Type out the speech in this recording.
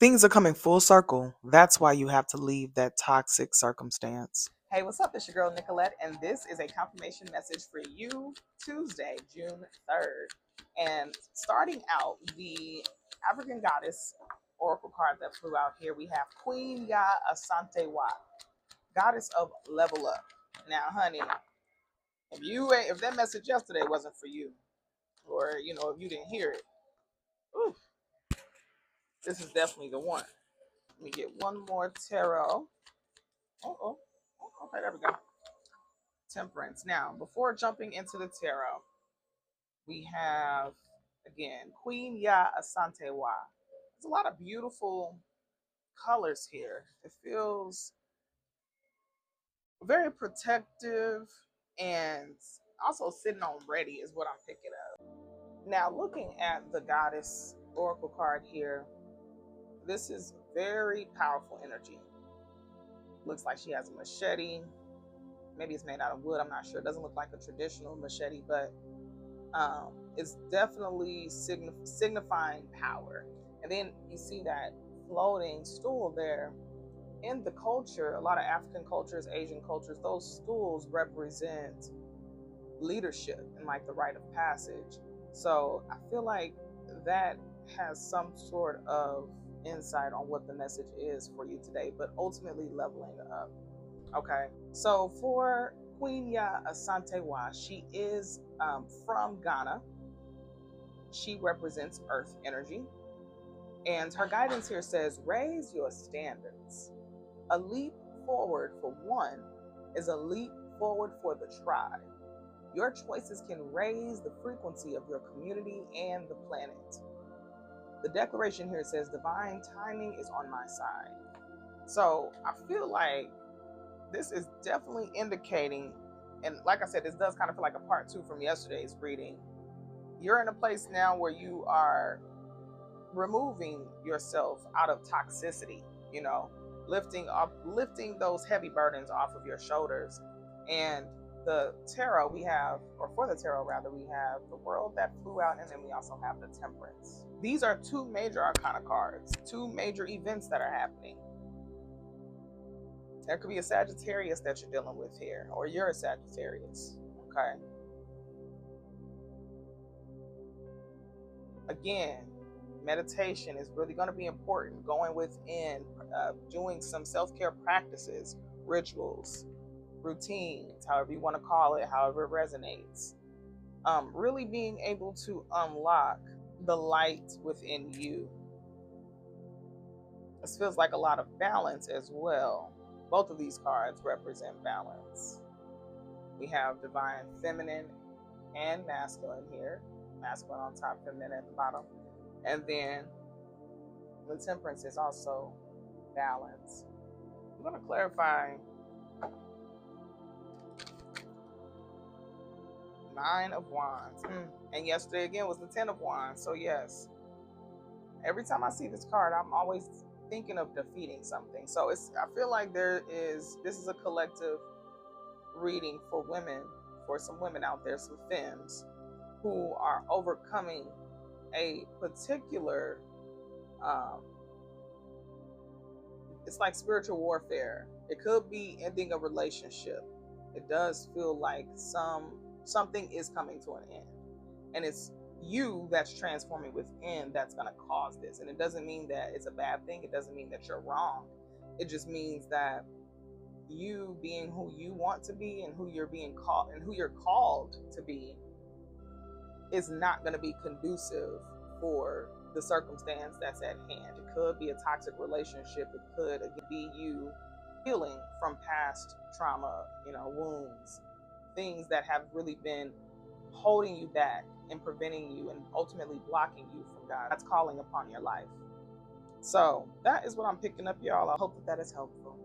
Things are coming full circle. That's why you have to leave that toxic circumstance. Hey, what's up? It's your girl Nicolette, and this is a confirmation message for you Tuesday, June 3rd. And starting out, the African goddess oracle card that flew out here, we have Queen Ya Asante Wa, goddess of level up. Now, honey, if that message yesterday wasn't for you, or if you didn't hear it, ooh, this is definitely the one. Let me get one more tarot. Oh, okay, there we go. Temperance. Now, before jumping into the tarot, we have again Queen Ya Asante Wa. There's a lot of beautiful colors here. It feels very protective and also sitting on ready is what I'm picking up. Now, looking at the goddess oracle card here, this is very powerful energy. Looks like she has a machete. Maybe it's made out of wood. I'm not sure. It doesn't look like a traditional machete, but it's definitely signifying power. And then you see that floating stool there. In the culture, a lot of African cultures, Asian cultures, those stools represent leadership and like the rite of passage. So I feel like that has some sort of insight on what the message is for you today, but ultimately leveling up. Okay, so for Queen Ya Asante Wa, she is from Ghana. She represents earth energy. And her guidance here says, raise your standards. A leap forward for one is a leap forward for the tribe. Your choices can raise the frequency of your community and the planet. The declaration here says, divine timing is on my side. So I feel like this is definitely indicating, and like I said, this does kind of feel like a part two from yesterday's reading. You're in a place now where you are removing yourself out of toxicity, lifting those heavy burdens off of your shoulders. And the tarot we have, or for the tarot rather, we have the world that flew out, and then we also have the temperance. These are two major arcana cards, two major events that are happening. There could be a Sagittarius that you're dealing with here, or you're a Sagittarius, okay? Again, meditation is really going to be important. Going within, doing some self-care practices, rituals, routines, however you want to call it, however it resonates. Really being able to unlock the light within you. This feels like a lot of balance as well. Both of these cards represent balance. We have divine feminine and masculine here. Masculine on top, feminine at the bottom. And then the temperance is also balance. I'm going to clarify 9 of Wands. And yesterday again was the 10 of Wands. So yes, every time I see this card, I'm always thinking of defeating something. So I feel like this is a collective reading for women, for some women out there, some femmes who are overcoming a particular, it's like spiritual warfare. It could be ending a relationship. It does feel like something is coming to an end, and it's you that's transforming within that's going to cause this. And it doesn't mean that it's a bad thing. It doesn't mean that you're wrong. It just means that you being who you want to be and who you're being called and who you're called to be is not going to be conducive for the circumstance that's at hand. It could be a toxic relationship. It could be you healing from past trauma, wounds, things that have really been holding you back and preventing you and ultimately blocking you from God that's calling upon your life. So that is what I'm picking up, y'all. I hope that is helpful.